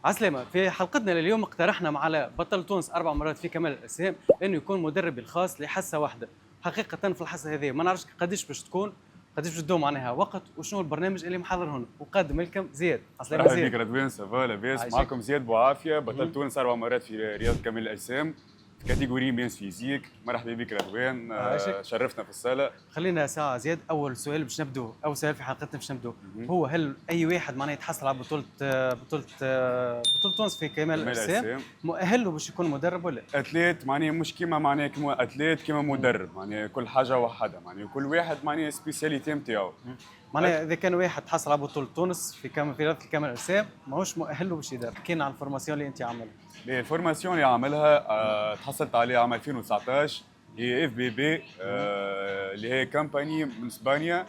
عسلامة. في حلقتنا لليوم اقترحنا على بطل تونس 4 مرات في كمال الأجسام انه يكون مدربي الخاص لحصة واحدة. حقيقة في الحصة هذه ما نعرفش قديش باش تكون، قديش باش تدوم معناها وقت، وشنو البرنامج اللي محضر هنا وقادم لكم زياد. عسلامة مرحبا بك زياد. رضوان، سافا لاباس؟ عايشك. معكم زياد بوعافيه، بطل مهم. تونس 4 مرات في رياضه كمال الاجسام في كاتيجوري مينس فيزيك. مرحبا بك رضوان، عايشك. شرفنا في الصاله. خلينا ساعة زياد. أول سؤال باش نبدو، أول سؤال في حلقتنا باش نبدو، هو هل أي واحد معناها يتحصل على بطولة تونس في كمال كمال الأجسام الاجسام مؤهل له باش يكون مدرب ولا؟ اتليت معناها مش كيما معناها كيما اتليت كيما مم. مدرب، معناها كل حاجه وحدها، معناها كل واحد معناها سبيسياليتي نتاعو. معناها اذا كان واحد حصل على بطوله تونس في رياضه كمال الاجسام ماهوش مؤهل له باش يدرب. حكينا عن الفورماسيون اللي انت عاملها. الفورماسيون اللي عملها تحصلت عليها عام 2019، هي اف بي بي اللي هي كامباني من اسبانيا.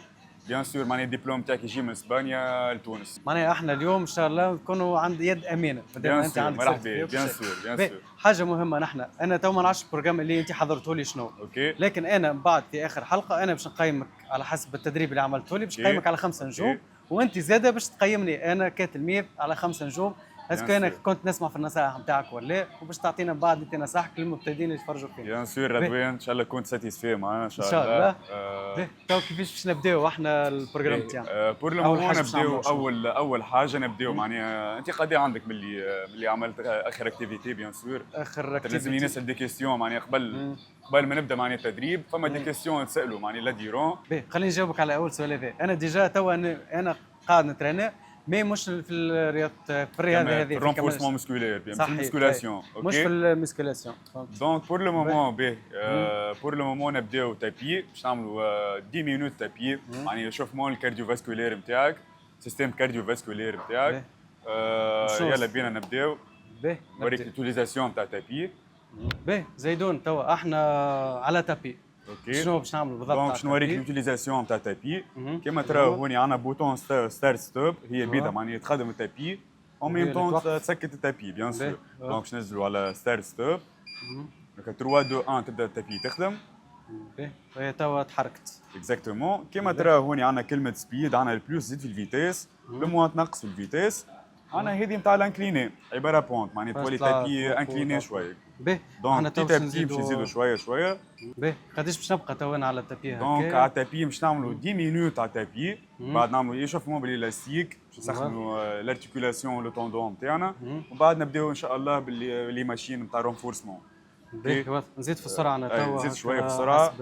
بيان سور معناها الدبلوم تاعك يجي من اسبانيا لتونس. معناها احنا اليوم ان شاء الله نكونوا عند يد امينه ما دام بيان انت سور، عندك مرحبا، certificate بيان وكل سور شيء. بيان باهي، سور. حاجه مهمه، انا تو ما نعرفش البروجرام اللي انت حضرته لي شنو، اوكي لكن انا من بعد في اخر حلقه انا باش نقيمك على حسب التدريب اللي عملته لي، باش اوكي نقيمك على 5 نجوم، اوكي وانت زاده باش تقيمني انا كتلميذ على 5 نجوم. اسكو بيان انا سور كنت نسمع في النصائح نتاعك ولا لا، وباش تعطينا بعد انت نصائحك للمبتدئين اللي يتفرجوا فينا. بيان سور رضوان، ان شاء الله كنت ساتيسفي معنا ان ان شاء شاء الله. الله. باهي، تو كيفاش باش نبداو احنا البروجرام تاعنا؟ بور لو اول مومون حاجه باش نبداو نعملوا شنو؟ اول حاجه نبداو معناها انت قضيه عندك ملي عملت اخر اكتيفيتي. بيان سور اخر لازمني اكتيفيتي. نسال دي كيستيون معناها قبل ما نبدا معناها التدريب، فما دي كيستيون نسالوا معناها لا ديرون. باهي، خليني نجاوبك على اول سؤال هذا. انا ديجا توا انا قاعد نترينا، مي مش في الرياضه، في الرياضه كمان هذه في في كمال الرونفورسمون مسكولير، في صحيح. المسكولاسيون. مش في اوكي الميسكولاسيون. دونك بور لو باهي. مومون بور لو مومون نبداو تابي، باش نعملوا 10 مينوت تابي، معناها شوفمون الكارديو فاسكولير نتاعك، سيستيم كارديو فاسكولير نتاعك. شنو يلا بينا نبداو. باهي نوريك نبدأ. ليوتيليزاسيون تاع تابي. باهي زيدون، توا احنا على تابي. اوكي شنو باش نعملوا بالضبط دونك على باش نوريك التابي؟ ليوتيليزاسيون تاع تابي. مهم. كيما تراو هوني عندنا بوتون ستارت ستوب، هي بيدا معناها تخدم التابي اون وهي ميم اللي طون توقف. تسكت التابي. بيان باهي. سور دونك باش ننزلوا على ستارت ستوب. دونك 3 2 1 تبدا التابي تخدم. باهي، وهي توا تحركت. اكزاكتومون كيما تراو هوني عندنا كلمه سبيد، عندنا البلوس زيد في الفيتيس، لو موان تنقص في الفيتيس. عندنا هذه نتاع الانكليني عباره بونت، معناها تولي تابي انكليني شويه. باهي، دونك تي تابي باش نزيدوا شويه شويه. باهي، قداش باش نبقى تو انا على التابي هكا؟ دونك على التابي باش نعملوا 10 مينوت على التابي، بعد نعملوا ايشوفمون بالالاستيك باش نسخنوا الارتيكولاسيون لو توندون نتاعنا، ومن بعد نبداو ان شاء الله باللي ماشين نتاع رونفورسمون. باهي، واضح. نزيد في السرعه انا توا. نزيد شويه في هكا السرعه.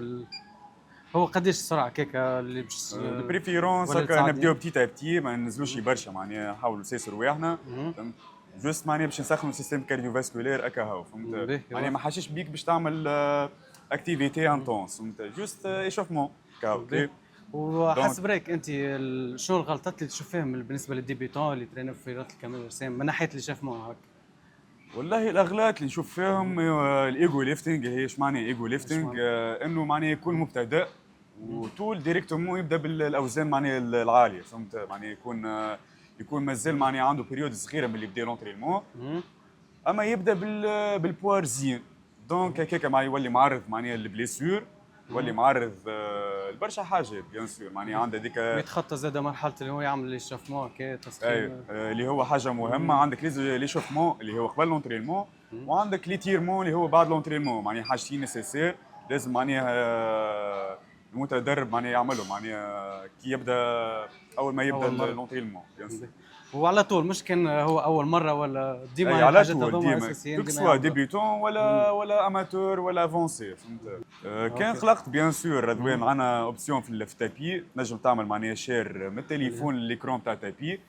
هو قداش السرعه كيكا اللي باش البريفيرونس ولا هكا تساعدني؟ نبداو بتي بتي، ما ننزلوش برشا، معناها نحاولوا نسيسوا رواحنا، فهمت؟ جوست معناها باش نسخنوا السيستم كارديو فاسكولير هكا هاو، فهمت؟ معناها ما حاشش بيك باش تعمل اكتيفيتي انتونس، فهمت؟ جوست ايشوفمون هكا. اوكي وحسب رايك انت شنو الغلطات اللي تشوف فيهم بالنسبه للديبيتون اللي ترينوا في رياضه كمال الاجسام من ناحيه اللي شاف معه هكا؟ والله الاغلاط اللي نشوف فيهم الايجو ليفتنج. هي ايش معنى ايجو ليفتنج؟ انه معناه يكون مبتدئ وطول ديريكتومون يبدا بالاوزان معناها العاليه، فهمت؟ معناه يكون مازال معناه عنده بيريود صغيره من اللي بدا لونترينمون، اما يبدا بالبوار زين. دونك هكاك معناه يولي معرض معناه البليسيور، يولي معرض لبرشا حاجات. بيان سور معناه عنده هذيك ويتخطى زاد مرحله اللي هو يعمل لي شافمون هكا تسخين. ايوه اللي هو حاجه مهمه. عندك لي شوفمون اللي هو قبل لونترينمون، وعندك لي تيرمون اللي هو بعد لونترينمون، معناها حاجتين نيسيسير لازم معناها المتدرب معناها يعملوا معناها كي يبدا اول ما يبدا لونترينمون. بيان سور وعلى طول مش كان هو اول مره ولا ديما على الحاجات طول هذوما ديما اساسيين كو سوا ديبيتون ولا اماتور ولا افونسي، فهمت؟ كان خلقت بيان سور رضوان عندنا اوبسيون في التابي، تنجم تعمل معناها شير من التليفون ليكرون تاع التابي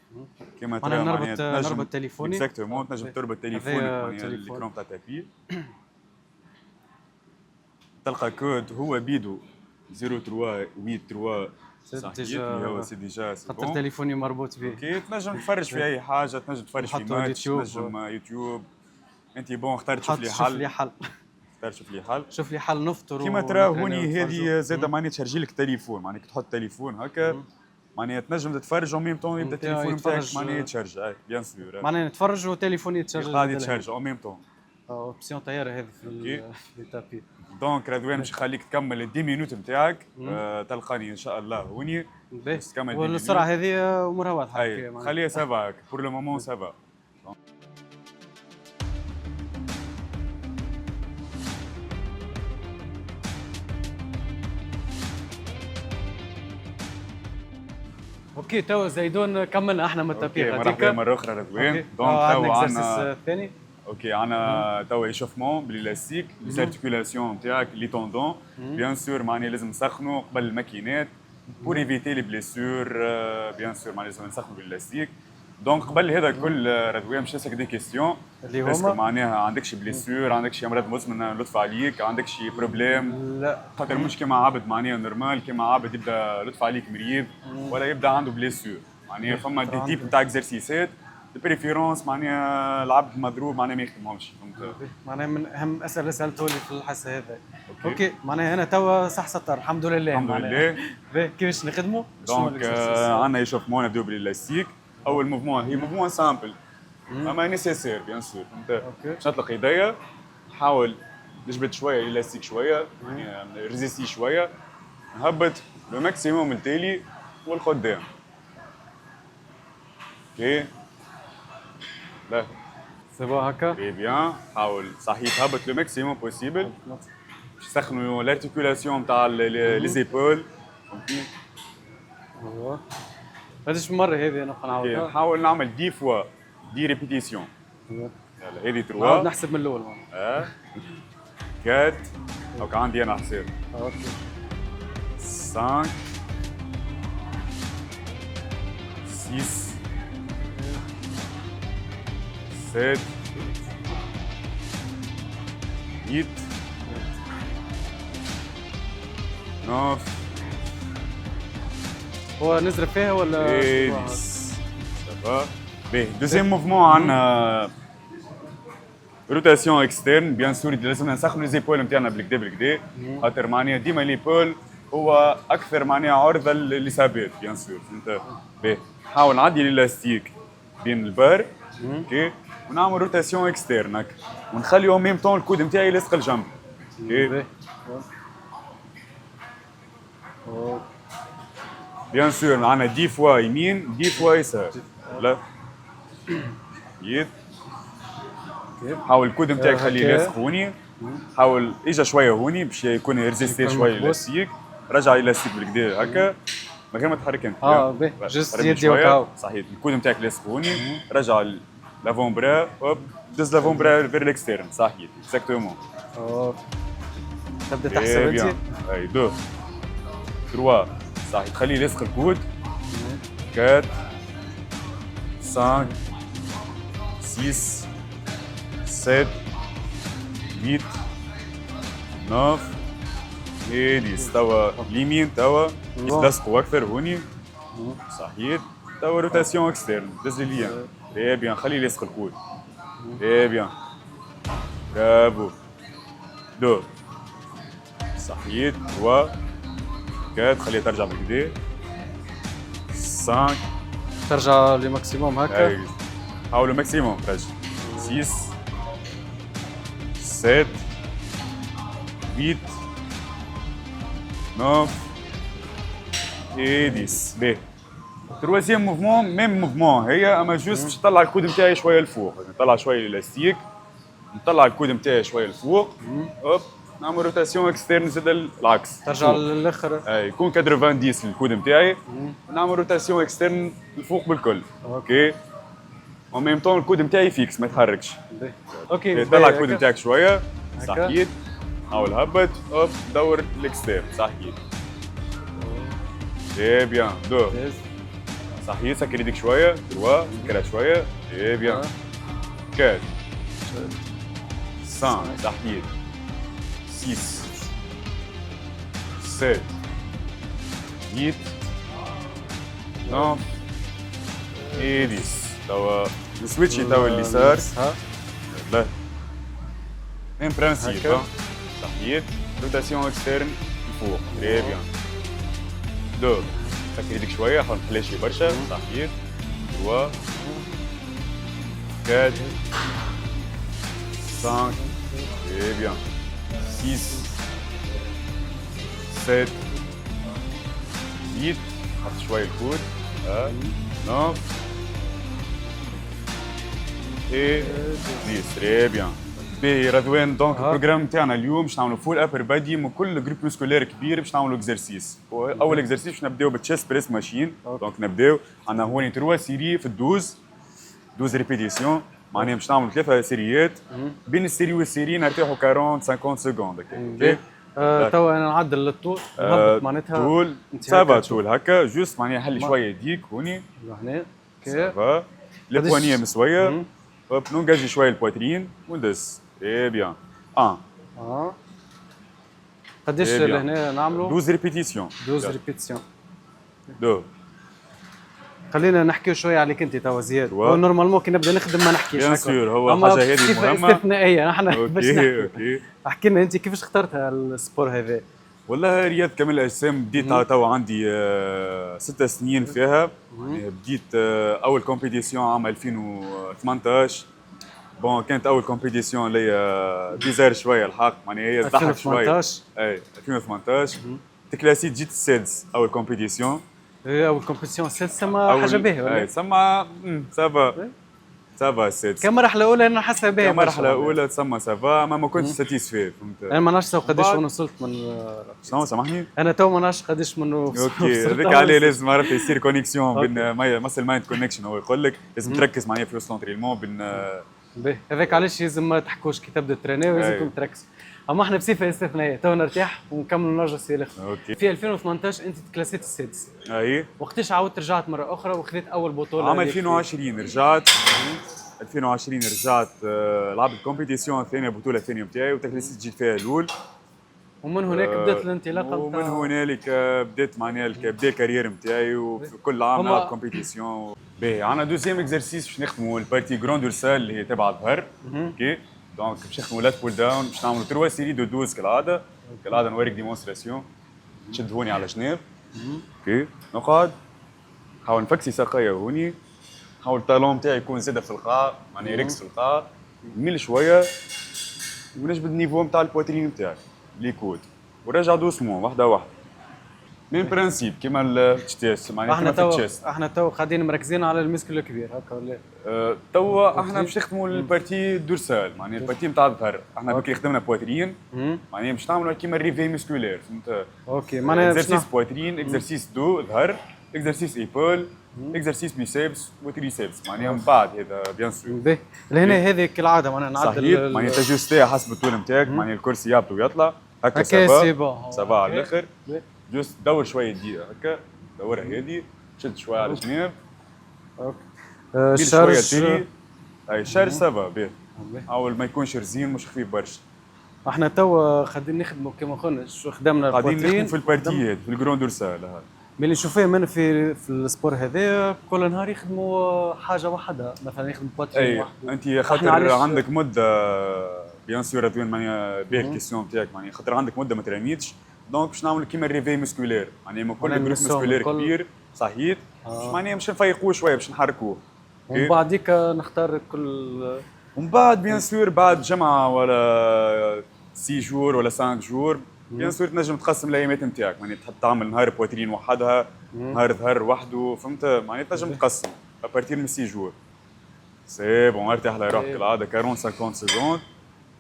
كيما ترى معناها نربط تليفوني. اكزاكتومون تنجم تربط تليفونك معناها ليكرون تاع التابي، تلقى كود هو بيدو 0383 صحيح اللي هو سي ديجا سي خاطر بون. تليفوني مربوط به. اوكي تنجم تفرج في اي حاجه، تنجم تفرج في ماتش، تنجم يوتيوب. انت بون اختار تشوف لي حل. اختار شوف لي حل. شوف لي حل نفطر. كيما ترى هوني هذه زاده معناها تشارجي لك التليفون، معناها كي تحط التليفون هكا معناها تنجم تتفرج اون ميم طون يبدا التليفون نتاعك معناها يتشارج. بيان سور معناها نتفرج وتليفوني يتشارج. قاعد يتشارج اون ميم طون. اوبسيون طياره هذه في التابي. دونك رضوان باش نخليك تكمل ال 10 مينوت نتاعك، تلقاني ان شاء الله هوني باهي. والسرعه هذه امورها واضحه. خليها سافا بور لو مومون سافا. اوكي توا زيدون كملنا احنا من اوكي التطبيق مرحبا مرة أخرى رضوان. اوكي دونك عندنا توا اكزرسيس عندنا الثاني. اوكي عندنا توا ايشوفمون بالإلاستيك ليزارتيكولاسيون نتاعك لي توندون. بيان سور معناها لازم نسخنوا قبل الماكينات بور ايفيتي لي بليسور. بيان سور معناها لازم نسخنوا بالإلاستيك. دونك قبل هذا الكل رضوان باش نسالك دي كيستيون. اللي هما اسكو معناها عندك شي بليسور، عندك شي امراض مزمنه لطف عليك، عندك شي بروبليم؟ لا خاطر مش كيما عبد معناها نورمال، كيما عبد يبدا لطف عليك مريض ولا يبدا عنده بليسور. معناها فما دي تيب نتاع اكزرسيسات بريفيرونس معناها العبد مضروب معناها ما يخدمهمش. فهمت؟ معناها من اهم الاسئله اللي سالته لي في الحصه هذا. اوكي معناها انا توا صح سطر الحمد لله. الحمد لله. باهي كيفاش نخدموا؟ دونك عندنا يشوفمون نبداو بالالاستيك. اول موفمون هي موفمون سامبل اما نيسيسير بيان سور. فهمت؟ باش نطلق ايديا نحاول نجبد شويه الالاستيك شويه، يعني ريزيستي شويه، نهبط لو ماكسيموم التالي والقدام. اوكي لا سي بون هكا. تري بيان. حاول صحيح تهبط لو ماكسيموم بوسيبل باش تسخنوا لارتيكولاسيون نتاع لي زيبول. فهمتني؟ ايوا قداش مرة هذه نبقى نعاودها؟ نحاول نعمل 10 فوا 10 ريبيتيسيون. يلا هذه 3 نعاود نحسب من الاول. 4 دونك عندي انا حساب. اوكي 5 6 7 8 9 هو نزرب فيها ولا؟ ايه سافا. باهي دوزيام موفمون عندنا روتاسيون اكسترن. بيان سور لازم نسخنوا لي زيبول نتاعنا بالكدا بالكدا، خاطر معناها ديما ليبول هو اكثر معناها عرضه للاصابات. بيان سور فهمت؟ باهي نحاول نعدي الالاستيك بين البار اوكي ونعمل روتاسيون اكسترن هكا ونخلي او ميم طون الكود نتاعي لاصق الجنب. اوكي بيان سور عندنا 10 فوا يمين 10 فوا يسار. لا يد حاول الكود نتاعك خليه لاصق هوني. حاول اجا شويه هوني باش يكون ريزيستي شويه الاستيك. رجع الاستيك بالكدا هكا من غير ما تحرك انت. باهي جست يدي وكاو. صحيح الكود نتاعك لاصق هوني. رجع لافون برا هوب دز لافون برا فير الاكسترن. صحيح اكزاكتومون. تبدا تحسب انت. اي 2 3 صحيح تخليه لاصق الكود. 4 5 6 7 8 9 10 توا اليمين توا يتلصقوا اكثر هوني. صحيح توا روتاسيون اكسترن دز ليا. تري بيان خليه لاصق الكود. تري بيان برافو. 2 صحيح 3 4 خليها ترجع بالكدا. 5 ترجع لماكسيموم هكا. حاولوا ماكسيموم رجع. 6 7 8 9 10 باهي. تروازيام موفمون ميم موفمون هي اما جوست باش نطلع الكود نتاعي شويه لفوق. نطلع شويه الالاستيك نطلع الكود نتاعي شويه لفوق. هوب نعمل روتاسيون اكسترن زاد العكس. ترجع للاخر. اي يكون 90 الكود نتاعي ونعمل روتاسيون اكسترن الفوق بالكل. اوكي او ميم طون الكود نتاعي فيكس ما يتحركش. اوكي طلع الكود نتاعك شويه. صحيح حاول هبط هوب دور الاكسترن. صحيح تري بيان. 2 صحيح سكر يديك شويه. 3 سكرها شويه. تري بيان. 4 5 صحيح 6 7 8 9 10 توا نسويتشي توا اليسار. لا ميم برانسيب. صحيح روتاسيون اكسترن الفوق. تري بيان. 2 سكر يديك شويه حاول تحلاشي برشا. صحيح 3 4 5 تري بيان. 6 7 8 حط شويه الكود. 9 et 10 تري بيان. باهي رضوان دونك البروجرام نتاعنا اليوم باش نعملوا فول ابر بادي من كل جروب مسكولير كبير باش نعملوا اكزرسيس. اول اكزرسيس باش نبداو بالتشيست بريس ماشين. دونك نبداو عندنا هوني 3 سيري في الدوز 12 ريبيتيسيون معناها باش نعملوا 3 سيريات بين السيري والسيري نرتاحوا 40 50 سكوند اوكي. توا انا نعدل الطول نهبط معناتها طول سافا طول هكا جوست معناها حل شويه يديك هوني هنا اوكي سافا البوانيه مسويه هوب نونجاجي شويه البواترين وندس اي بيان قداش لهنا نعملوا 12 ريبيتيسيون 12 ريبيتيسيون دو خلينا نحكيو شويه عليك انت توا زياد. هو نورمالمون كي نبدا نخدم ما نحكيش بيان سور هو حاجه هذه مهمه استثنائيه احنا باش نحكي. اوكي احكي لنا انت كيفاش اخترتها السبور هذا؟ والله رياض كمال الاجسام بديت توا عندي 6 سنين فيها. يعني بديت اول كومبيتيسيون عام 2018. بون كانت اول كومبيتيسيون ليا بيزار شويه الحق معناها هي تضحك شويه 2018 اي 2018 تكلاسيت جيت السادس اول كومبيتيسيون. اول كومبيتيسيون السادسه ما حاجه باهيه ولا؟ اي سما سافا سافا السادس كمرحله اولى انا حاسه باهيه. كمرحله اولى تسمى سافا ما كنتش ساتيسفي فهمت. انا ما نعرفش قداش وين وصلت من شنو سامحني؟ انا تو ما نعرفش قداش من اوكي هذاك عليه لازم عرفت يصير كونيكسيون بين مسل مايند كونكشن. هو يقول لك لازم تركز معناها في وسط لونترينمون بين باهي هذاك علاش لازم ما تحكوش كي تبدا تريني ولازمكم تركزوا. اما احنا بصفه استثنائيه تو نرتاح ونكملوا نرجع السير اوكي. في 2018 انت تكلاسيت السادس. اي وقتاش عاودت رجعت مره اخرى وخذيت اول بطوله؟ عام 2020 رجعت 2020 رجعت لعبت كومبيتيسيون الثانيه البطوله الثانيه نتاعي وتكلاسيت جيت فيها الاول. ومن هناك بدات الانطلاقه. ومن هنالك بدات معناها بدا الكارير نتاعي وفي كل عام نلعب كومبيتيسيون. باهي عندنا دوزيام اكزرسيس باش نخدموا البارتي جراند دورسال اللي هي تبع الظهر. اوكي دونك باش نخدموا لات بول داون باش نعملوا 3 سيري دو 12 كالعاده. كالعاده نوريك ديمونستراسيون. تشد هوني على جناب. اوكي نقعد نحاول نفكسي ساقيا هوني. نحاول الطالون نتاعي يكون زاده في القاع معناها يركز في القاع. نميل شويه ونجبد النيفو نتاع البواترين نتاعك ليكود ورجع دوسمون واحده واحده. من برانسيب كيما التشيست معناها كيما في التشيست. احنا تو قاعدين مركزين على المسكل الكبير هكا ولا؟ توا احنا باش نخدموا البارتي دورسال معناها البارتي نتاع الظهر. احنا بكري خدمنا بواترين معناها باش نعملوا كيما الريفي مسكولير فهمت. اوكي معناها اكزرسيس بواترين اكزرسيس دو ظهر اكزرسيس ايبول اكزرسيس بيسيبس وتريسيبس معناها من بعد هذا بيان سور. باهي لهنا هذه كالعاده معناها نعدل معناها تجوستيها حسب الطول نتاعك معناها الكرسي يهبط ويطلع هكا سافا على الاخر. جوست دور شويه دقيقه هكا دورها هذه شد شويه على الجناب. اوكي الشارج اي الشارج سافا باهي اول ما يكونش رزين مش خفيف برشا. احنا توا قاعدين نخدموا كما قلنا شو خدمنا قاعدين نخدموا في البارتيات في الجروند دورسال. ملي نشوف فيه من في السبور هذا كل نهار يخدموا حاجه واحده مثلا يخدموا بواترين واحد. انت خاطر عندك مده بيان سور رضوان معناها باهي الكيسيون نتاعك معناها خاطر عندك مده ما ترانيتش دونك باش نعملوا كيما الريفي مسكولير معناها من كل جروب مسكولير كبير صحيت معناها باش نفيقوه شويه باش نحركوه. ومن بعديك نختار كل ومن بعد بيان سور بعد جمعه ولا 6 جور ولا 5 جور بيان سور تنجم تقسم الايامات نتاعك معناها تحب تعمل نهار بواترين وحدها نهار ظهر وحده فهمت معناها تنجم تقسم ابارتير من 6 جور. سي بون ارتاح على روحك العاده 40 50 سكوند.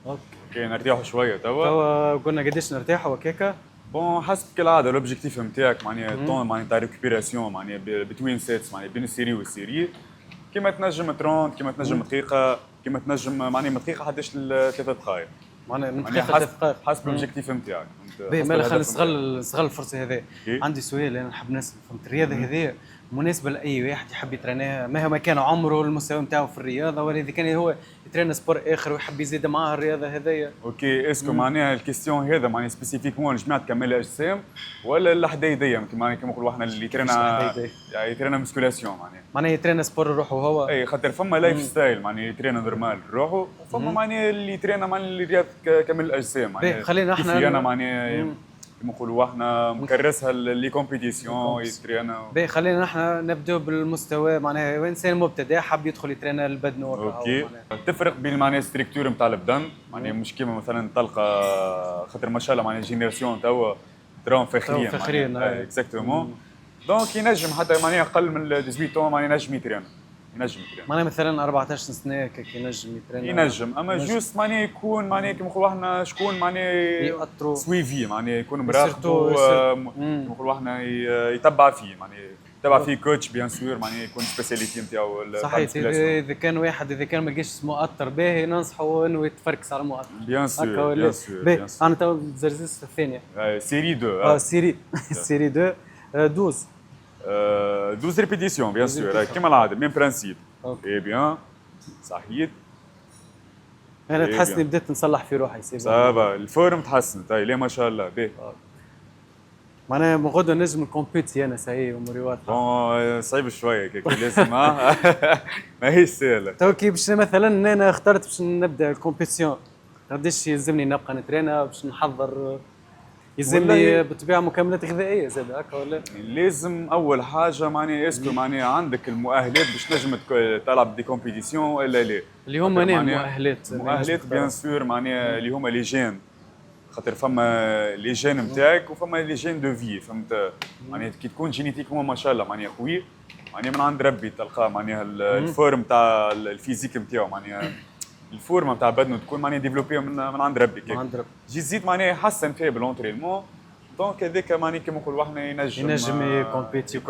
اوكي نرتاحوا شويه توا قلنا قداش نرتاحوا هكاكا. بون حسب كالعاده لوبجيكتيف نتاعك معناها الطون معناها تاع ريكوبيراسيون معناها بتوين سيتس معناها بين السيري والسيري كيما تنجم 30 كيما تنجم دقيقه كيما تنجم معناها من دقيقه حداش ل 3 دقائق معناها من دقيقه حسب الاوبجيكتيف نتاعك. باهي مالا خلينا نستغل الفرصه هذه. عندي سؤال انا نحب نسال فهمت الرياضه هذه مناسبه لاي واحد يحب يترينها مهما كان عمره المستوى نتاعو في الرياضه ولا اذا كان هو يترينا سبور اخر ويحب يزيد معاه الرياضه هذيا. اوكي اسكو معناها الكيستيون هذا معناها سبيسيفيكمون لجماعه كمال الاجسام ولا الحديديه معناها كما نقولوا احنا اللي يترينا مسكولاسيون معناها يترينا سبور روحه هو. اي خاطر فما لايف ستايل معناها يترينا نورمال روحه وفما معناها اللي يترينا معناها رياضه كمال الاجسام معناها خلينا احنا انا معناها كما نقولوا احنا مكرسها لي كومبيتيسيون يترينا. باهي خلينا احنا نبداو بالمستوى معناها انسان مبتدئ حاب يدخل يترينا البدن اوكي تفرق بين معناها ستركتور نتاع البدن معناها مش كيما مثلا تلقى خاطر ما شاء الله معناها جينيراسيون توا تراهم فاخرين اكزاكتومون دونك ينجم حتى معناها اقل من 18 معناها ينجم يترينا ينجم يترينا. معناها مثلا 14 سنه هكاك ينجم يترينا. ينجم اما جوست معناها يكون معناها كيما نقولوا احنا شكون معناها يأطرو. سويفي معناها يكون سيرتو مراقبه كيما نقولوا احنا يتبع فيه معناها يتبع فيه كوتش بيان سور معناها يكون سبيسياليتي نتاعو. صحيح اذا كان واحد اذا كان ما لقاش مؤطر باهي ننصحه انه يتفركس على المؤطر. بيان سور بيان سور. انا تو زرزيس الثانيه سيري 2 سيري سيري 2 12 12 ريبيتيسيون بيان سور كيما العاده ميم برانسيب. اي بيان صحيت. انا تحسني بديت نصلح في روحي سي سافا الفورم تحسنت هاي ليه ما شاء الله باهي. معناها من غدا نجم الكومبيتي انا ساهي اموري واضحه. بون صعيب شويه كيك لازم ماهيش سهله. تو كي باش مثلا انا اخترت باش نبدا الكومبيتيسيون قداش يلزمني نبقى نترينا باش نحضر؟ يلزمني بالطبيعه مكملات غذائيه زاد هكا ولا؟ لازم اول حاجه معناها اسكو معناها عندك المؤهلات باش تنجم تلعب دي كومبيتيسيون ولا لا؟ اللي هما مؤهلات بيان سور معناها اللي هما لي جين خاطر فما لي جين نتاعك وفما لي جين دو في فهمت معناها كي تكون جينيتيكمون ما شاء الله معناها قوي معناها من عند ربي تلقى معناها الفورم تاع الفيزيك نتاعو معناها الفورمه نتاع بدنه تكون معناها ديفلوبي من عند ربي كيك. من عند ربي جي زيد معناها يحسن فيها بالونترينمون دونك هذاك معناها كيما نقولوا احنا ينجم يكومبيتي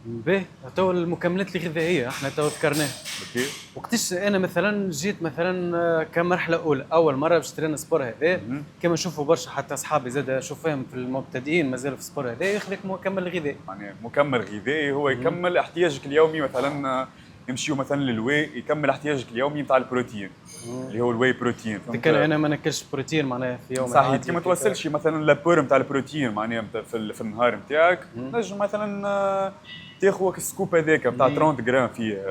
باهي. تو المكملات الغذائيه احنا تو ذكرناها. اوكي. وقتاش انا مثلا جيت مثلا كمرحله اولى اول مره باش ترينا سبور هذا كما نشوفوا برشا حتى اصحابي زاد نشوفهم في المبتدئين مازال في السبور هذا ياخذك مكمل غذائي. يعني مكمل غذائي هو يكمل احتياجك اليومي مثلا يمشيو مثلا للواي يكمل احتياجك اليومي نتاع البروتين اللي هو الواي بروتين. كان انا ما ناكلش بروتين معناها في يوم صحيح كي ما توصلش مثلا لابور نتاع البروتين معناها في النهار نتاعك نجم مثلا تاخذ السكوب هذاك نتاع 30 غرام فيه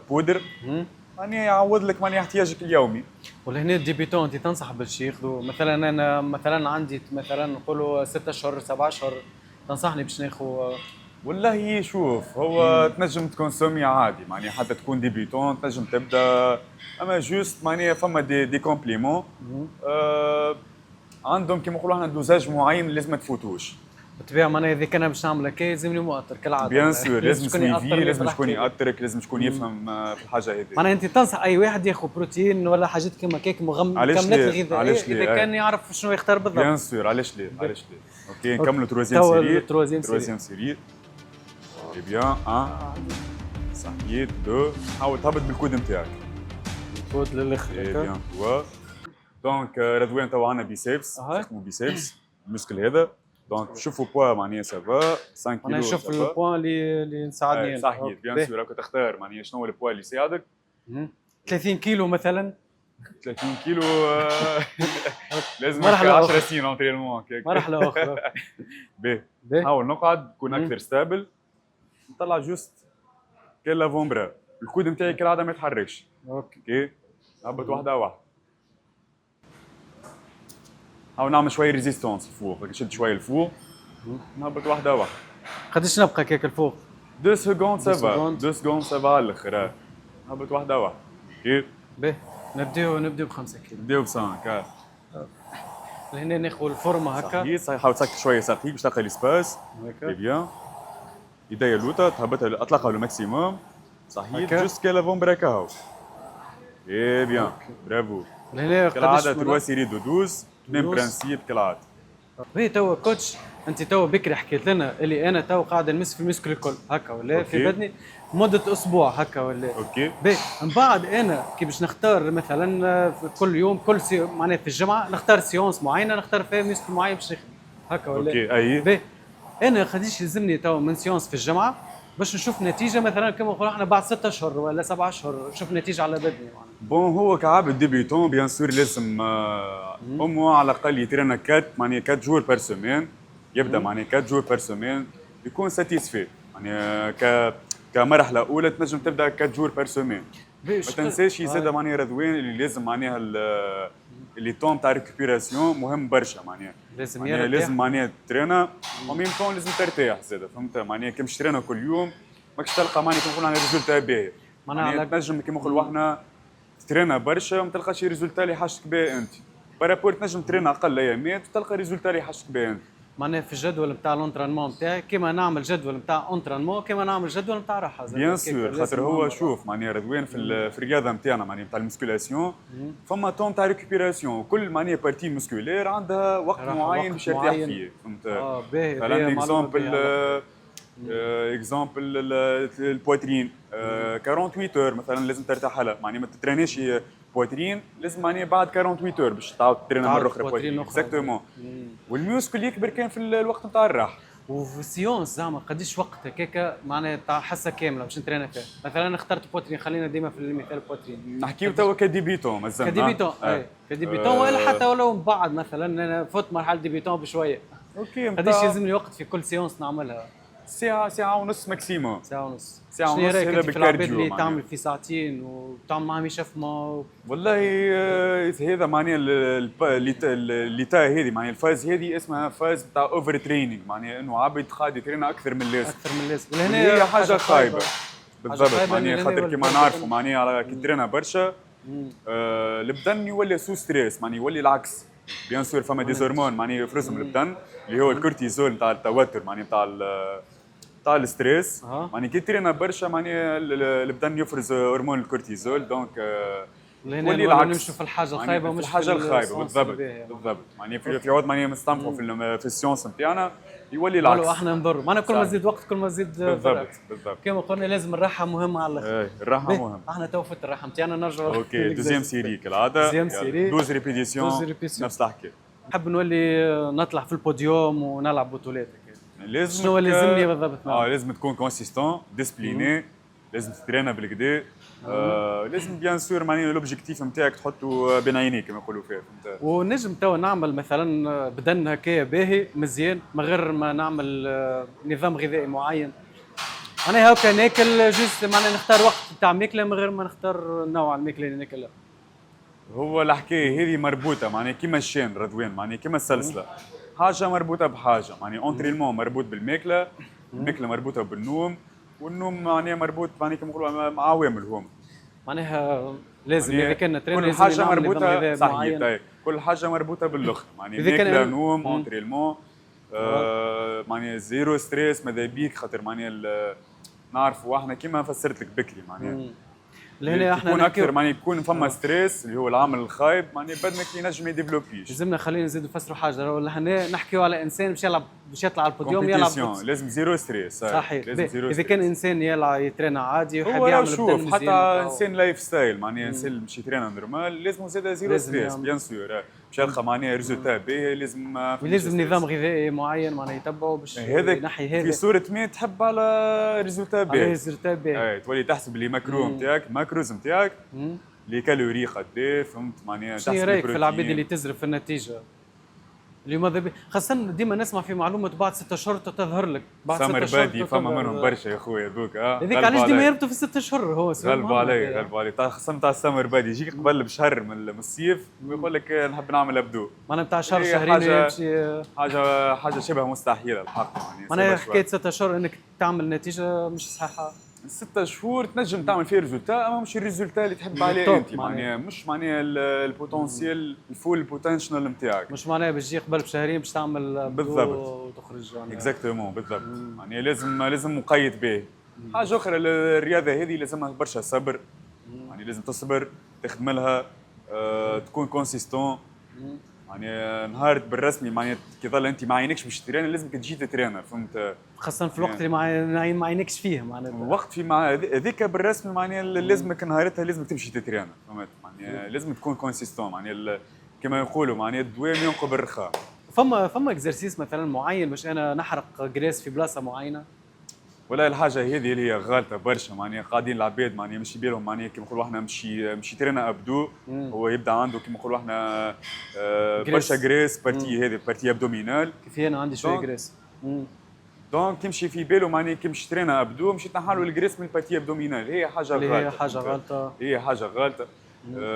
بودر معناها يعوض لك معناها احتياجك اليومي. ولهنا الديبيتون انت تنصح باش ياخذوا مثلا انا مثلا عندي مثلا نقولوا 6 اشهر 7 اشهر تنصحني باش ناخذ؟ والله شوف هو تنجم تكونسومي عادي معناها حتى تكون ديبيتون تنجم تبدا اما جوست معناها فما دي كومبليمون عندهم كيما نقولوا احنا دوزاج معين لازم ما تفوتوش. بالطبيعه معناها اذا كان باش نعمل هكا يلزمني مؤطر كالعاده. بيان سور لازم سويفي لازم شكون يأطرك لازم شكون يفهم في الحاجه هذه. معناها انت تنصح اي واحد ياخذ بروتين ولا حاجات كيما هكاك مكملات غذائيه اذا كان يعرف شنو يختار بالضبط. بيان سور علاش لا علاش لا. اوكي نكملوا تروازيام سيري. اي بيان 1 صحيت 2 حاول تهبط بالكود نتاعك. الكود للاخر. اي بيان 3 دونك رضوان تو عندنا بيسيبس نخدموا بيسيبس المسكل هذا دونك شوفوا بوا معناها سافا 5 كيلو. انا نشوف البوا اللي نساعدني. صحيح بيان سور راك تختار معناها شنو هو البوا اللي يساعدك. 30 كيلو مثلا. 30 كيلو لازم 10 سنين اونترينمون مرحله اخرى. باهي حاول نقعد نكون اكثر ستابل نطلع جوست كان لافومبرا الكود نتاعي كالعاده ما يتحركش. اوكي هبط واحده واحده حاول نعمل شويه ريزيستونس الفوق نشد شويه الفوق نهبط واحده واحده. قداش نبقى كيك الفوق؟ 2 سكوند سافا 2 سكوند سافا على الاخر هبط واحده واحده. اوكي باهي نبداو ب 5 كيلو. نبداو ب 5 لهنا ناخذ الفورمه هكا. صحيح حاول تسكر شويه ساقيك باش تلقى ليسباس. اي بيان يديا اللوطه تهبطها اطلقها لو ماكسيموم. صحيح جوست كي لافون هاو. اي بيان برافو. لهنا كالعاده 3 سيري دو 12 ميم برانسيب كالعاده. باهي توا كوتش انت توا بكري حكيت لنا اللي انا توا قاعد نمس في المسكل الكل هكا ولا في بدني مده اسبوع هكا ولا. اوكي باهي من بعد انا كي باش نختار مثلا كل يوم معناها في الجمعه نختار سيونس معينه نختار فيها مسكل معين باش نخدم هكا ولا. اوكي اي باهي انا قداش يلزمني توا من سيونس في الجمعه باش نشوف نتيجه مثلا كما نقولوا احنا بعد 6 اشهر ولا 7 اشهر نشوف نتيجه على بدني معناها. بون هو كعابد ديبيتون بيان سور لازم امو على الاقل يترينا 4 معناها 4 جور بار سيمين يبدا معناها 4 جور بار سيمين يكون ساتيسفي معناها كمرحله اولى تنجم تبدا 4 جور بار سيمين. ما تنساش زاد معناها رضوان اللي لازم معناها اللي طون تاع ريكوبيراسيون مهم برشا معناها لازم معناها ترينا وميم طون لازم ترتاح زاد فهمت معناها كي مش ترينا كل يوم ماكش تلقى معناها كي نقولوا عندنا ريزولتا باهي معناها تنجم كيما نقولوا احنا ترينا برشا وما تلقاش ريزولتا اللي حاجتك بها انت بارابور تنجم ترينا اقل ايامات وتلقى ريزولتا اللي حاجتك بها انت معناها في الجدول نتاع الانترينمون نتاعي كيما نعمل جدول نتاع انترينمون كيما نعمل جدول نتاع راحه. بيان سور، خاطر هو شوف معناها رضوان في الرياضه نتاعنا معناها نتاع المسكولاسيون فما طون تاع ريكوبيراسيون، وكل معناها بارتي مسكولير عندها وقت معين باش يرتاح فيه، فهمت؟ باهي مثلا اكزومبل البواترين 48 اور مثلا لازم ترتاح لها، معناها ما تترينيش بواترين، لازم معناها بعد 48 اور باش تعاود تترينا مره اخرى بواترين اكزاكتومون. والميوسكل يكبر كان في الوقت نتاع الراحه. وفي السيونس زعما قديش وقت هكاكا معناها تاع حصه كامله باش نترينا فيها؟ مثلا انا اخترت بواترين، خلينا ديما في المثال بواترين، نحكيو توا كديبيتون مازال كديبيتون كديبيتون ولا حتى ولو من بعد مثلا انا فوت مرحله ديبيتون بشويه. اوكي قديش يلزمني وقت في كل سيونس نعملها؟ ساعة ونص ماكسيموم. ساعة ونص. ساعة ونص هذا في العباد اللي بالكارديو تعمل في ساعتين وتعمل معهم يشفموا. والله هذا معناها الليتا هذه معناها الفاز هذه اسمها فاز بتاع اوفر تريننج، معناها انه عبد قاعد يترين اكثر من اللازم. اكثر من اللازم. هي حاجة خايبة. بالضبط، معناها خاطر كيما نعرفوا معناها على كي ترينا برشا البدن يولي سو ستريس، معناها يولي العكس. بيان سور فما ديزورمون معناها يفرزهم البدن اللي هو الكورتيزول نتاع التوتر، معناها نتاع الستريس. معناها كي ترينا برشا معناها البدن يفرز هرمون الكورتيزول، دونك ولي العكس. نمشوا في الحاجه الخايبه مش الحاجه الخايبه. بالضبط معناها في عوض معناها نستنفعوا في السيونس نتاعنا يولي العكس. ولو احنا نضر معناها كل ما تزيد وقت كل ما تزيد. بالضبط كما قلنا لازم الراحه مهمه على الاخر. الراحه مهمه. احنا تو فت الراحه نتاعنا نرجعوا. اوكي دوزيام سيري كالعاده. دوزيام سيري 12 ريبيتيسيون نفس الحكايه. نحب نولي نطلع في البوديوم ونلعب بطولات. لازم شنو لازمني بالضبط؟ لازم تكون كونسيستون ديسبليني، لازم تترينا بالكدا. لازم بيان سور معناها لوبجيكتيف نتاعك تحطه بين عينيك كما يقولوا فيها، فهمت؟ ونجم توا نعمل مثلا بدن هكايا باهي مزيان من غير ما نعمل نظام غذائي معين. انا هاكا ناكل جوست معناها نختار وقت تاع ماكله من غير ما نختار نوع الماكله اللي ناكلها. هو الحكايه هذه مربوطه معناها كيما الشين رضوان، معناها كيما السلسله، حاجه مربوطه بحاجه، معناها اونترينمون مربوط بالماكله، الماكله مربوطه بالنوم، والنوم معناها مربوط معناها كما نقولوا مع عوامل هما. معناها لازم اذا كان ترين كل حاجه مربوطه صحيح. طيب كل حاجه مربوطه بالاخر، معناها ماكله نوم اونترينمون معناها زيرو ستريس ماذا بيك، خاطر معناها نعرفوا احنا كيما فسرت لك بكري معناها لهنا احنا يكون اكثر معناها يكون فما ستريس اللي هو العامل الخايب، معناها بدنك ينجم ما يديفلوبيش. لازمنا خلينا نزيدوا نفسروا حاجه، ولا نحكيو على انسان باش يطلع على البوديوم يلعب لازم زيرو ستريس. صحيح. اذا كان انسان يلعب يترين عادي ويحب يعمل شوف حتى انسان لايف ستايل معناها انسان باش يترين نورمال لازم زاد زيرو ستريس بيان سور باش يلقى معناها ريزولتا باهي. لازم نظام غذائي معين معناها يتبعه باش ينحي هذا في صورة ما تحب على ريزولتا باهي. على ريزولتا باهي تولي تحسب لي ماكرو نتاعك ماكروز نتاعك لي كالوري قد ايه، فهمت معناها تحسب. شنو رايك في العباد اللي تزرب في النتيجه اليوم خاصة ديما نسمع في معلومة بعد 6 اشهر تظهر لك، بعد 6 اشهر بادي فما منهم برشا يا خويا دوك. هذيك علاش ديما يربطوا في 6 اشهر. هو غلبوا علي خاصة تاع السمر بادي يجيك قبل بشهر من الصيف ويقول لك نحب نعمل ابدو، معناها نتاع شهر شهرين يمشي حاجة شبه مستحيلة الحق. معناها حكاية 6 اشهر انك تعمل نتيجة مش صحيحة. 6 شهور تنجم تعمل فيه ريزولتا، اما مش الريزولتا اللي تحب عليه انت، معناها مش معناها البوتنسيال الفول بوتنشال نتاعك، مش معناها باش تجي قبل بشهرين باش تعمل بالضبط وتخرج اكزاكتومون بالضبط. معناها لازم مقيد به. حاجه اخرى الرياضه هذه لازمها برشا صبر، يعني لازم تصبر تخدم لها تكون كونسيستون. يعني نهار بالرسمي معناها كي ظل انت ما عينكش باش ترينا لازمك تجي تترينا، فهمت؟ خاصة في الوقت اللي ما عينكش فيه معناتها وقت في مع هذيك بالرسمي معناها لازمك نهارتها لازمك تمشي تترينا، فهمت؟ معناها لازم تكون كونسيستون، معناها كما يقولوا معناها الدوام ينقب الرخاء. فما اكزرسيس مثلا معين باش انا نحرق جريس في بلاصه معينه؟ ولا الحاجه هذه اللي هي غالطه برشا، معناها قاعدين العباد معناها مشي بالهم معناها كيما نقولوا احنا مشي ترينا ابدو، هو يبدا عنده كيما نقولوا احنا برشا جريس بارتي هذه بارتي ابدومينال. كيف انا عندي شويه جريس دونك يمشي في باله معناها كي مشي ترينا ابدو مشيت نحلوا الجريس من البارتي ابدومينال. هي حاجه غلطه. هي حاجه غلطه.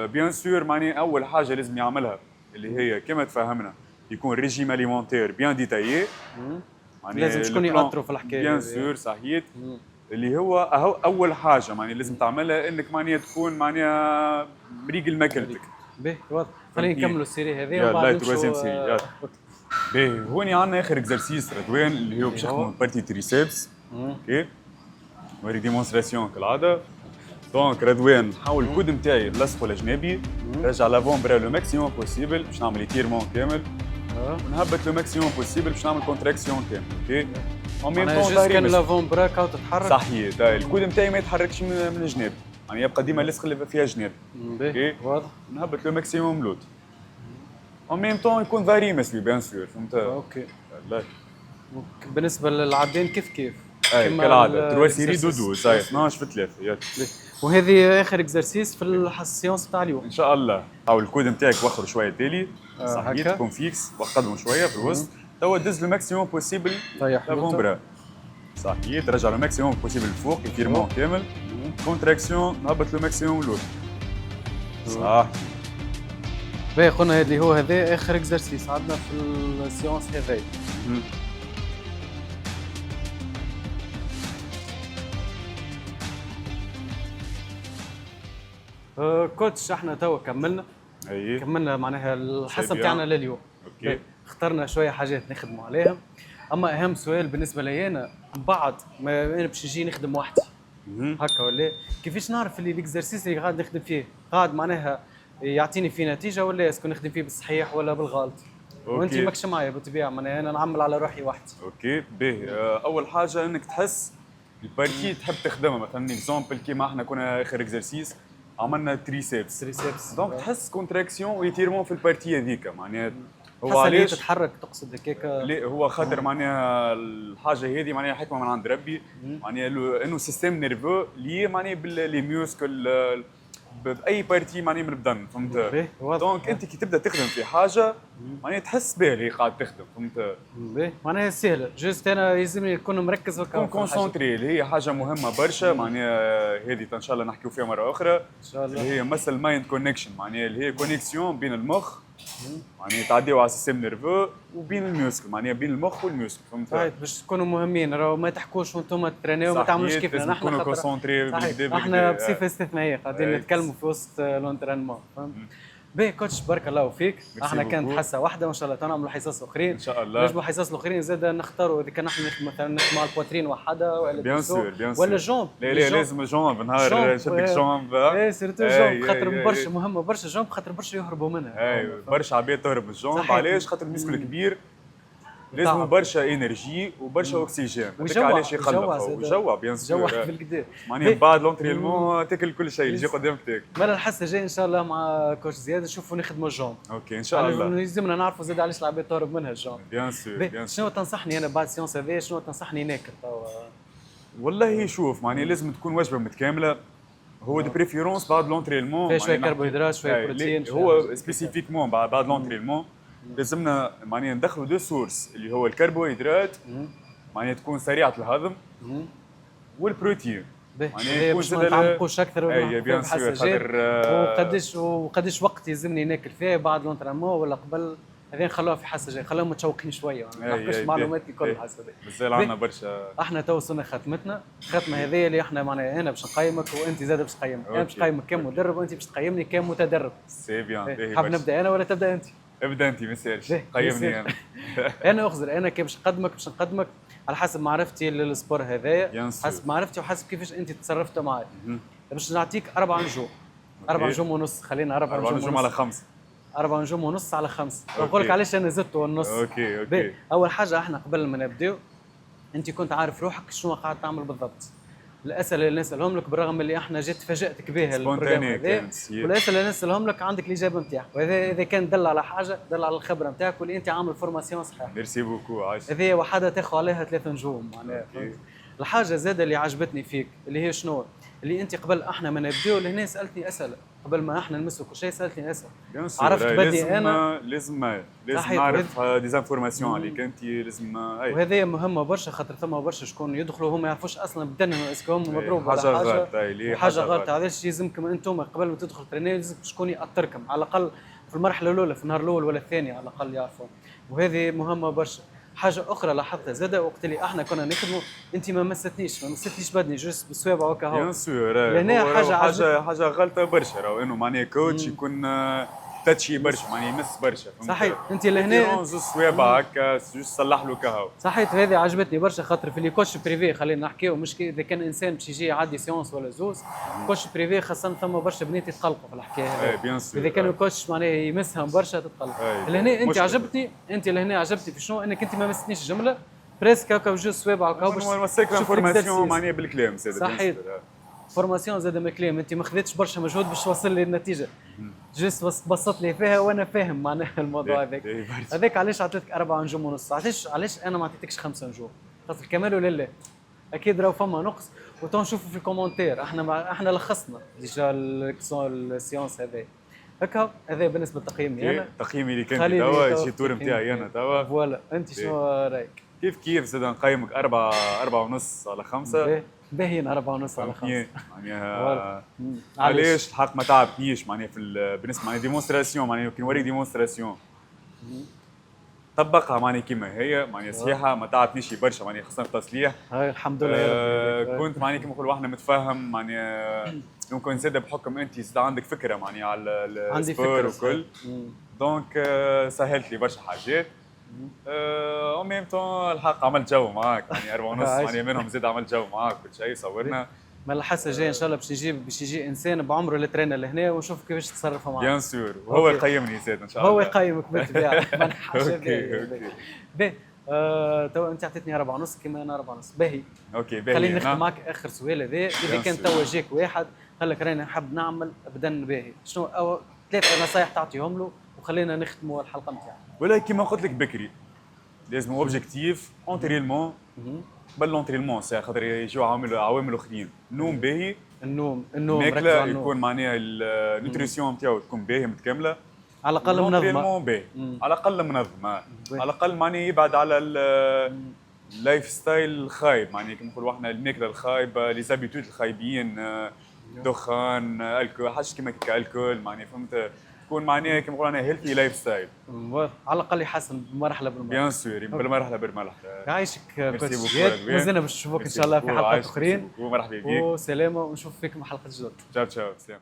بيان سور معناها اول حاجه لازم يعملها اللي هي كما تفهمنا يكون ريجيم اليمونتير بيان ديتايي، لازم شكون يأثروا في الحكايه بيان سور صحيح. اللي هو اول حاجه معناها لازم تعملها انك معناها تكون معناها مريقل ماكلتك. باهي واضح. خلينا نكملوا السيري هذه وبعد نمشوا. باهي هوني عندنا اخر اكزرسيس رضوان اللي هو باش نخدموا بارتي تريسيبس. اوكي نوريك ديمونستراسيون كالعاده. دونك رضوان نحاول الكود نتاعي نلصقه لجنابي، نرجع لافون برا لو ماكسيموم بوسيبل باش نعمل ايتيرمون كامل، ونهبط لو ماكسيموم بوسيبل باش نعمل كونتراكسيون كامل. اوكي اون ميم طون ظهري كان لافون براك او تتحرك صحيح. الكود نتاعي ما يتحركش من الجناب، يعني يبقى ديما لصق اللي فيها جناب. اوكي واضح. نهبط لو ماكسيموم لوت اون ميم طون يكون فاري مسلي بيان سور، فهمت؟ اوكي. والله بالنسبه للعدين كيف كالعاده 3 سيري دودو زي 12 في 3 يلا. وهذه اخر اكزرسيس في السيونس تاع اليوم ان شاء الله. او الكود نتاعك وخر شويه تالي صحيح هكا. تكون فيكس وقدمه شويه في الوسط، توا دز الماكسيموم بوسيبل طيح لافون برا صحيح، ترجع لو ماكسيموم بوسيبل الفوق ايتيرمون كامل، كونتراكسيون نهبط لو ماكسيموم لوت صح. باهي قلنا اللي هو هذا اخر اكزرسيس عندنا في السيونس هذايا. كوتش احنا توا كملنا معناها الحصه بتاعنا لليوم. اوكي اخترنا شويه حاجات نخدموا عليها، اما اهم سؤال بالنسبه لي انا من بعد ما انا باش نجي نخدم وحدي هكا ولا كيفاش نعرف اللي الاكزرسيس اللي قاعد نخدم فيه قاعد معناها يعطيني فيه نتيجه ولا اسكو نخدم فيه بالصحيح ولا بالغلط؟ وانت ماكش معايا بالطبيعه معناها انا نعمل على روحي وحدي. اوكي باهي اول حاجه انك تحس البارتي تحب تخدمها، مثلا اكزومبل كيما احنا كنا اخر اكزرسيس عملنا تريسيبس دونك تحس كونتراكسيون ويتيرمون في البارتي هذيك معناها هو علاش تتحرك تقصد هكاك؟ لا هو خاطر معناها الحاجه هذه معناها حكمه من عند ربي، معناها انه سيستيم نيرفو لي معناها باللي ميوسكل باي بارتي معناها من البدن، فهمت؟ دونك انت كي تبدا تخدم في حاجه معناها تحس بها اللي قاعد تخدم، فهمت؟ معناها سهله جوست انا يلزمني نكون مركز وكون كونسونتري اللي هي حاجه مهمه برشا معناها هذه ان شاء الله نحكيو فيها مره اخرى ان شاء الله، اللي هي مسل مايند كونكشن معناها اللي هي كونيكسيون بين المخ معناها تعديو على السيستم نيرفو وبين الميوسكل معناها بين المخ والميوسكل، فهمت؟ صحيح باش تكونوا مهمين راهو ما تحكوش وانتم ترينيو وما تعملوش كيفنا نحن نكونوا كونسونتري بالكدا احنا بصفه استثنائيه قاعدين نتكلموا في وسط لونترينمون فهمت؟ باهي كوتش بارك الله فيك، احنا كانت حصه واحده وان شاء الله تنعملوا حصص اخرين ان شاء الله، نجموا حصص الاخرين زاد نختاروا اذا كان نحن مثلا نخدموا على البواترين وحده ولا بيان سور ولا الجومب. لا لازم الجومب نهار شدك جومب اي سيرتو جومب خاطر برشا مهمه برشا جومب خاطر برشا يهربوا منها. ايوه برشا عباد تهرب من الجومب علاش؟ خاطر المسكل كبير لازم برشا انرجي وبرشا اكسجين، هذاك علاش يخلق ويجوع بيان سور جوع بالكدا معناها بعد لونترينمون تاكل كل شيء اللي يجي قدامك تاكل. مالا الحصه الجايه ان شاء الله مع كوتش زياد نشوفوا نخدموا الجومب. اوكي ان شاء الله لازمنا نعرفوا زاد علاش العباد تهرب منها الجومب. بيان سور بيان سور. شنو تنصحني انا بعد السيونس هذه شنو تنصحني ناكل توا؟ والله شوف معناها لازم تكون وجبه متكامله، هو دي بريفيرونس بعد لونترينمون فيها شويه كربوهيدرات شويه بروتين هو سبيسيفيكمون بعد لونترينمون لازمنا معناها ندخلوا دو سورس اللي هو الكربوهيدرات معناها تكون سريعه الهضم والبروتين معناها باش ما نتعمقوش اكثر اي بيان سور خاطر وقداش وقت يلزمني ناكل فيه بعد لونترينمون ولا قبل هذين نخلوها في حصه جايه خلوهم متشوقين شويه ما نحكوش معلومات كل الحصه هذه مازال عندنا برشا. احنا تو وصلنا ختمتنا الختمه هذه اللي احنا معناها انا باش نقيمك وانت زاد باش تقيمني، انا باش نقيمك كمدرب وانت باش تقيمني كمتدرب. سي بيان حاب نبدا انا ولا تبدا انت؟ ابدا انت ما يسالش قيمني انا انا اخزر انا كي باش نقدمك على حسب معرفتي للسبور هذايا حسب معرفتي وحسب كيفاش انت تصرفت معي باش نعطيك 4 نجوم 4 نجوم ونص خلينا 4 نجوم على 5 4 نجوم ونص على 5 نقول لك علاش انا زدت والنص. اوكي اول حاجه احنا قبل ما نبداو انت كنت عارف روحك شنو قاعد تعمل بالضبط، الاسئله اللي نسالهم لك بالرغم اللي احنا جيت فاجاتك بها البروجرام هذا والاسئله اللي نسالهم لك عندك الاجابه نتاعك، وهذا اذا كان دل على حاجه دل على الخبره نتاعك واللي انت عامل فورماسيون صحيحه. ميرسي بوكو عايش. هذه وحده تاخذ عليها 3 نجوم معناها. الحاجه زاده اللي عجبتني فيك اللي هي شنو؟ اللي انت قبل احنا ما نبداو لهنا سالتني اسئله قبل ما احنا نمسك كل شيء سالتني اسئله عرفت بدي انا لازم نعرف ديزانفورماسيون عليك انت لازم وهذه مهمه برشا خاطر ثم برشا شكون يدخلوا هم ما يعرفوش اصلا بدنهم اسكو هم مضروب حاجه غلط حاجه غلط. علاش لازمكم انتم قبل ما تدخل ترينير لازم شكون يأطركم على الاقل في المرحله الاولى في النهار الاول ولا الثاني على الاقل يعرفوا، وهذه مهمه برشا. حاجه اخرى لاحظتها زاده وقت اللي احنا كنا نخدموا انت ما مستنيش بدني جوست بالصوابع وكا هو بيان سور لهنا حاجه غلطه برشا راهو انه معناها كوتش يكون تاتشي برشا معناها يمس برشا فهمت؟ صحيح. انت لهنا زوز صوابع هكا جوست صلح له كهو. صحيح هذه عجبتني برشا خاطر في لي كوتش بريفي خلينا نحكيو مش اذا كان انسان باش يجي يعدي سيونس ولا زوز كوتش بريفي خاصه ثم برشا بنات يتقلقوا في الحكايه هذه. بيان سور. اذا كان الكوتش معناها يمسهم برشا تتقلق. لهنا انت عجبتني انت لهنا عجبتني في شنو انك انت ما مستنيش جمله بريسك هكا بجوز صوابع هكا باش نوصلك انفورماسيون معناها بالكلام زاد. صحيح. فورماسيون زاد من الكلام انت ما خذيتش برشا مجهود باش توصل لي النتيجه جست بسط لي فيها وانا فاهم معناها الموضوع هذاك. هذاك علاش عطيتك 4 نجوم ونص. علاش انا ما عطيتكش 5 نجوم خاطر الكمال لله اكيد راهو فما نقص وتنشوفوا في الكومنتير احنا لخصنا ديجا السيونس هذا هكا. هذا بالنسبه لتقييمي انا. تقييمي اللي كان توا يجي الدور نتاعي انا توا. فوالا انت شنو رايك؟ كيف زاد نقيمك 4 ونص على 5. باهيين 4 ونص على 5 معناها علاش الحق ما تعبتنيش معناها في بالنسبه معناها ديمونستراسيون معناها كي نوريك ديمونستراسيون طبقها معناها كيما هي معناها صحيحه ما تعبتنيش برشا معناها خاصه في التصليح. الحمد لله. كنت معناها كيما نقولوا احنا متفهم معناها ممكن زاد بحكم انت زاد عندك فكره معناها على السبور وكل دونك سهلت لي برشا حاجات. او ميم طون الحق عملت جو معاك يعني 4 ونص يعني منهم زاد عملت جو معاك كل شيء صورنا. ما الحاسه جاي ان شاء الله باش يجي انسان بعمره اللي ترينا لهنا ونشوف كيفاش تصرف معاه. بيان سور وهو يقيمني زاد ان شاء الله. هو يقيمك بالطبيعه. ما نحاش. اوكي باهي تو انت عطيتني 4 ونص كيما انا 4 ونص. باهي اوكي باهي. خليني نختم معك اخر سؤال هذا. اذا كان تو جاك واحد قال لك راني نحب نعمل بدن باهي شنو 3 نصايح تعطيهم له وخلينا نختموا الحلقه نتاعنا. ولا كيما قلت لك بكري لازم اوبجيكتيف اونتريلمون بل لونتريلمون خاطر يجيو عوامل اخرين. النوم باهي. النوم ماكله يكون معناها النوتريسيون نتاعو تكون باهيه متكامله على الاقل منظمه. باهي على الاقل منظمه على الاقل معناها يبعد على اللايف ستايل الخايب معناها كيما نقولوا احنا الماكله الخايبه لي زابيتود الخايبين دخان الكول حاجه كيما الكول معناها فهمت تكون معناها كيما نقولوا انا هيلثي لايف ستايل على الاقل يحسن مرحله بالمرحله. بيان سور بالمرحله بالمرحله. يعيشك كوتش زياد مازلنا باش نشوفوك ان شاء الله في حلقات اخرين. ومرحبا بك وسلامه ونشوف فيكم حلقه جديده. تشاو سلام.